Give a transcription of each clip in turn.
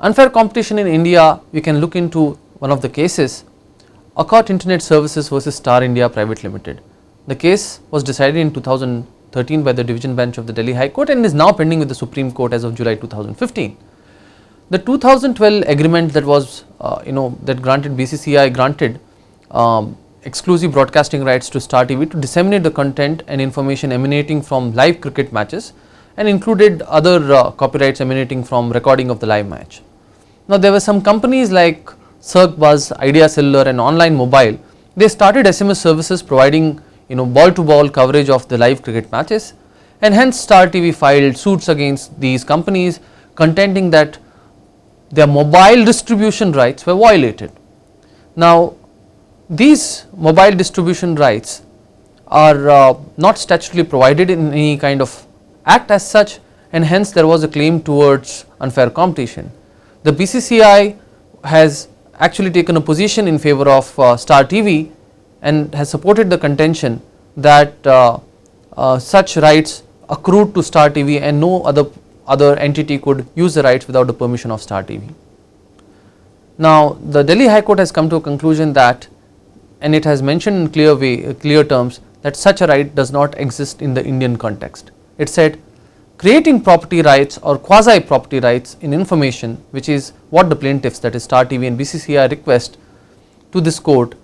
Unfair competition in India, we can look into one of the cases, Accord Internet Services versus Star India Private Limited. The case was decided in 2013 by the Division Bench of the Delhi High Court and is now pending with the Supreme Court as of July 2015. The 2012 agreement that was that granted BCCI granted exclusive broadcasting rights to Star TV to disseminate the content and information emanating from live cricket matches and included other copyrights emanating from recording of the live match. Now there were some companies like Circ Buzz, Idea Cellular and Online Mobile. They started SMS services providing ball to ball coverage of the live cricket matches, and hence Star TV filed suits against these companies contending that their mobile distribution rights were violated. Now these mobile distribution rights are not statutorily provided in any kind of act as such, and hence there was a claim towards unfair competition. The BCCI has actually taken a position in favor of Star TV and has supported the contention that such rights accrued to Star TV and no other entity could use the rights without the permission of Star TV. Now the Delhi High Court has come to a conclusion that, and it has mentioned in clear terms, that such a right does not exist in the Indian context. It said, creating property rights or quasi property rights in information, which is what the plaintiffs, that is Star TV and BCCI, request to this court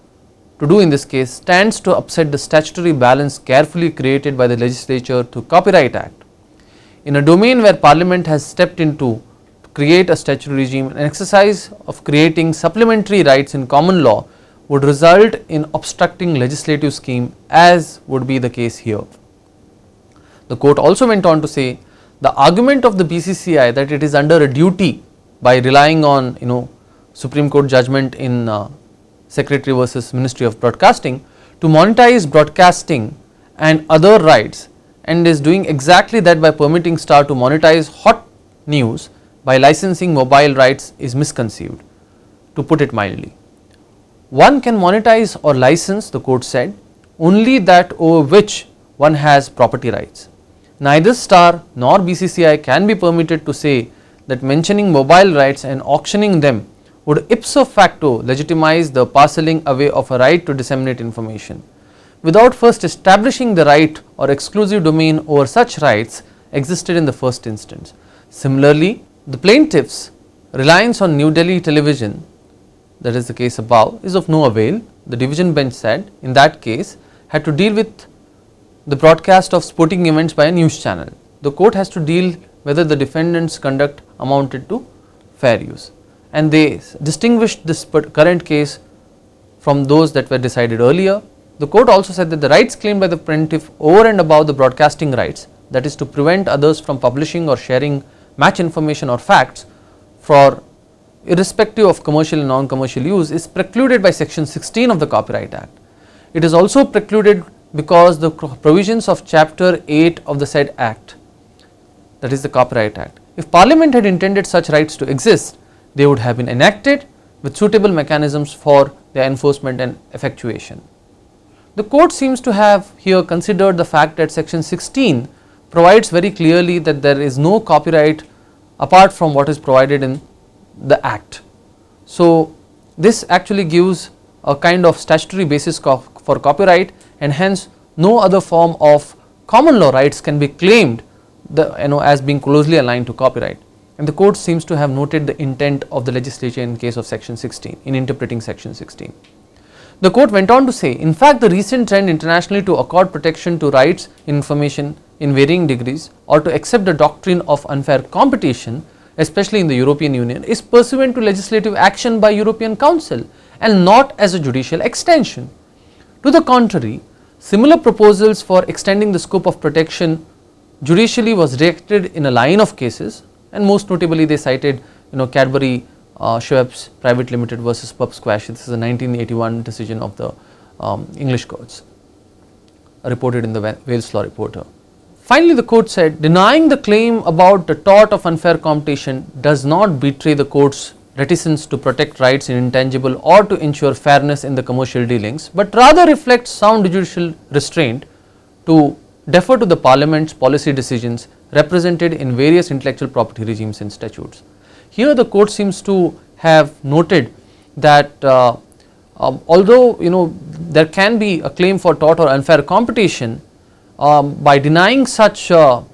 to do in this case, stands to upset the statutory balance carefully created by the legislature through Copyright Act. In a domain where Parliament has stepped into to create a statutory regime, an exercise of creating supplementary rights in common law would result in obstructing legislative scheme, as would be the case here. The court also went on to say, the argument of the BCCI that it is under a duty by relying on Supreme Court judgment in Secretary versus Ministry of Broadcasting to monetize broadcasting and other rights, and is doing exactly that by permitting Star to monetize hot news by licensing mobile rights, is misconceived, to put it mildly. One can monetize or license, the court said, only that over which one has property rights. Neither Star nor BCCI can be permitted to say that mentioning mobile rights and auctioning them would ipso facto legitimize the parceling away of a right to disseminate information, without first establishing the right or exclusive domain over such rights existed in the first instance. Similarly, the plaintiffs' reliance on New Delhi television, that is the case above, is of no avail. The division bench said in that case had to deal with the broadcast of sporting events by a news channel. The court has to deal whether the defendant's conduct amounted to fair use, and they distinguished this current case from those that were decided earlier. The court also said that the rights claimed by the plaintiff over and above the broadcasting rights, that is to prevent others from publishing or sharing match information or facts for irrespective of commercial and non-commercial use, is precluded by section 16 of the Copyright Act. It is also precluded because the provisions of chapter 8 of the said act, that is the Copyright Act, if Parliament had intended such rights to exist, they would have been enacted with suitable mechanisms for their enforcement and effectuation. The court seems to have here considered the fact that section 16 provides very clearly that there is no copyright apart from what is provided in the act. So this actually gives a kind of statutory basis for copyright, and hence no other form of common law rights can be claimed as being closely aligned to copyright, and the court seems to have noted the intent of the legislature in case of section 16 in interpreting section 16. The court went on to say, in fact, the recent trend internationally to accord protection to rights in information in varying degrees or to accept the doctrine of unfair competition, especially in the European Union, is pursuant to legislative action by European Council and not as a judicial extension. To the contrary, similar proposals for extending the scope of protection judicially was rejected in a line of cases, and most notably they cited Cadbury Schweppes Private Limited versus Pub Squash. This is a 1981 decision of the English courts, reported in the Wales Law Reporter. Finally, the court said, denying the claim about the tort of unfair competition does not betray the court's reticence to protect rights in intangible or to ensure fairness in the commercial dealings, but rather reflects sound judicial restraint to defer to the Parliament's policy decisions represented in various intellectual property regimes and statutes. Here the court seems to have noted that although there can be a claim for tort or unfair competition, by denying such a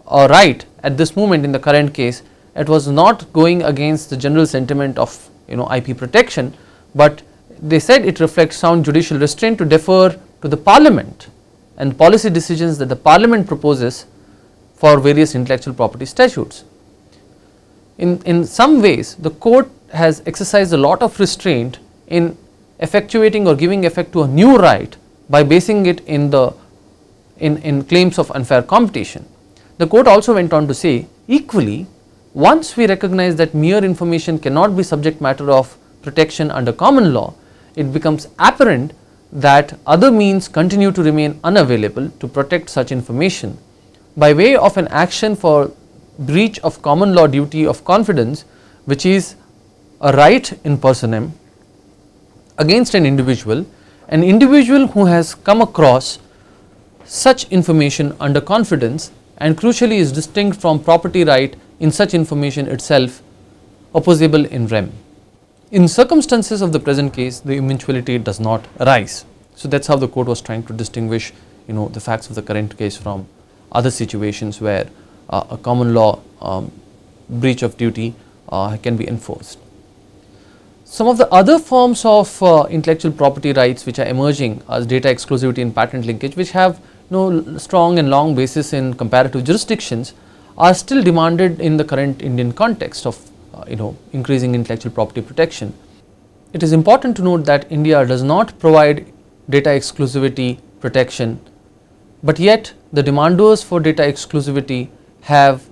right at this moment in the current case, it was not going against the general sentiment of IP protection, but they said it reflects sound judicial restraint to defer to the parliament and policy decisions that the parliament proposes for various intellectual property statutes. In some ways the court has exercised a lot of restraint in effectuating or giving effect to a new right by basing it in claims of unfair competition. The court also went on to say, equally, once we recognize that mere information cannot be subject matter of protection under common law, it becomes apparent that other means continue to remain unavailable to protect such information. By way of an action for breach of common law duty of confidence, which is a right in personam, against an individual who has come across such information under confidence and crucially is distinct from property right in such information itself opposable in rem. In circumstances of the present case, the eventuality does not arise. So that is how the court was trying to distinguish the facts of the current case from other situations where a common law breach of duty can be enforced. Some of the other forms of intellectual property rights which are emerging as data exclusivity and patent linkage, which have no strong and long basis in comparative jurisdictions, are still demanded in the current Indian context of increasing intellectual property protection. It is important to note that India does not provide data exclusivity protection, but yet the demanders for data exclusivity have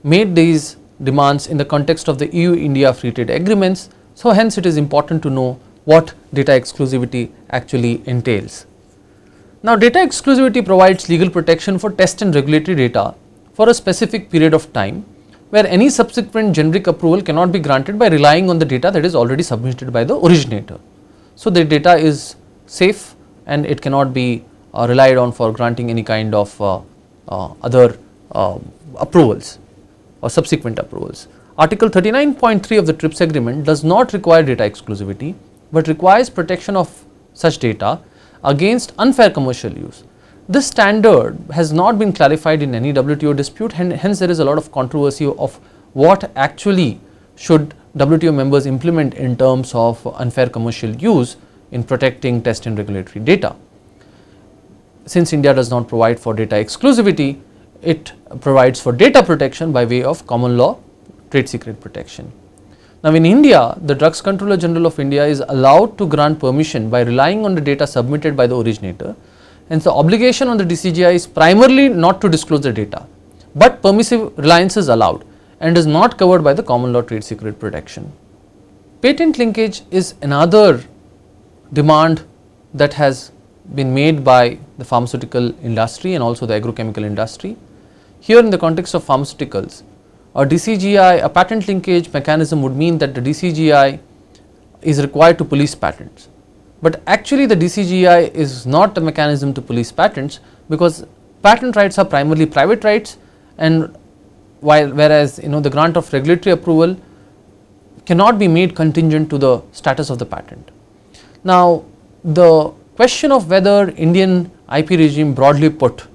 made these demands in the context of the EU-India free trade agreements. So hence it is important to know what data exclusivity actually entails. Now, data exclusivity provides legal protection for test and regulatory data for a specific period of time, where any subsequent generic approval cannot be granted by relying on the data that is already submitted by the originator. So the data is safe and it cannot be relied on for granting any kind of other approvals or subsequent approvals. Article 39.3 of the TRIPS agreement does not require data exclusivity, but requires protection of such data against unfair commercial use. This standard has not been clarified in any WTO dispute, hence there is a lot of controversy of what actually should WTO members implement in terms of unfair commercial use in protecting test and regulatory data. Since India does not provide for data exclusivity, it provides for data protection by way of common law trade secret protection. Now, in India, the Drugs Controller General of India is allowed to grant permission by relying on the data submitted by the originator, and the obligation on the DCGI is primarily not to disclose the data, but permissive reliance is allowed and is not covered by the common law trade secret protection. Patent linkage is another demand that has been made by the pharmaceutical industry and also the agrochemical industry. Here, in the context of pharmaceuticals, a DCGI, a patent linkage mechanism would mean that the DCGI is required to police patents, but actually the DCGI is not a mechanism to police patents, because patent rights are primarily private rights, and whereas the grant of regulatory approval cannot be made contingent to the status of the patent. Now, the question of whether Indian IP regime broadly put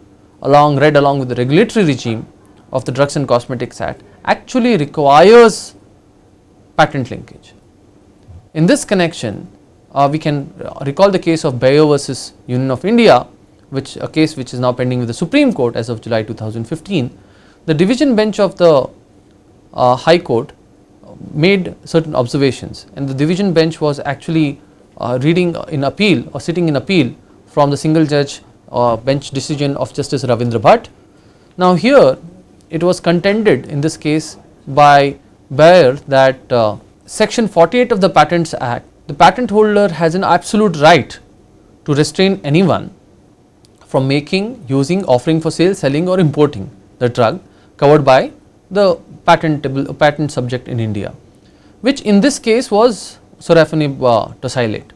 read along with the regulatory regime of the Drugs and Cosmetics Act actually requires patent linkage. In this connection, we can recall the case of Bayer versus Union of India, a case which is now pending with the Supreme Court as of July 2015. The division bench of the High Court made certain observations, and the division bench was actually reading in appeal or sitting in appeal from the single judge bench decision of Justice Ravindra Bhatt. Now, here it was contended in this case by Bayer that section 48 of the Patents Act, the patent holder has an absolute right to restrain anyone from making, using, offering for sale, selling or importing the drug covered by the patent subject in India, which in this case was sorafenib tosylate.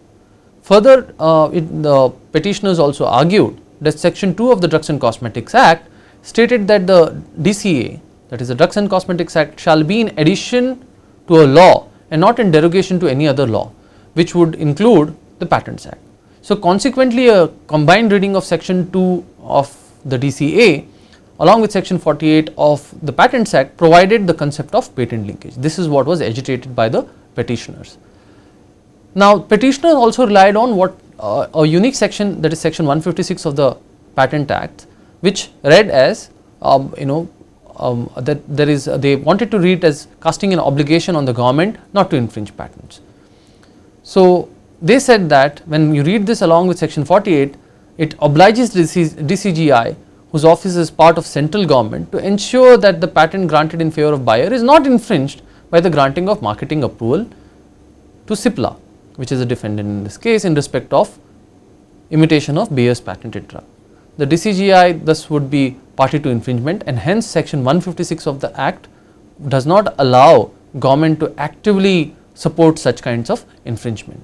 Further, the petitioners also argued that section 2 of the Drugs and Cosmetics Act stated that the DCA, that is the Drugs and Cosmetics Act, shall be in addition to a law and not in derogation to any other law, which would include the Patents Act. So, consequently, a combined reading of section 2 of the DCA along with section 48 of the Patents Act provided the concept of patent linkage. This is what was agitated by the petitioners. Now, petitioners also relied on what a unique section, that is section 156 of the Patent Act, which read as that there is they wanted to read as casting an obligation on the government not to infringe patents. So, they said that when you read this along with section 48, it obliges DCGI, whose office is part of central government, to ensure that the patent granted in favor of buyer is not infringed by the granting of marketing approval to Cipla, which is a defendant in this case in respect of imitation of Bayer's patented drug. The DCGI thus would be party to infringement, and hence section 156 of the Act does not allow government to actively support such kinds of infringement.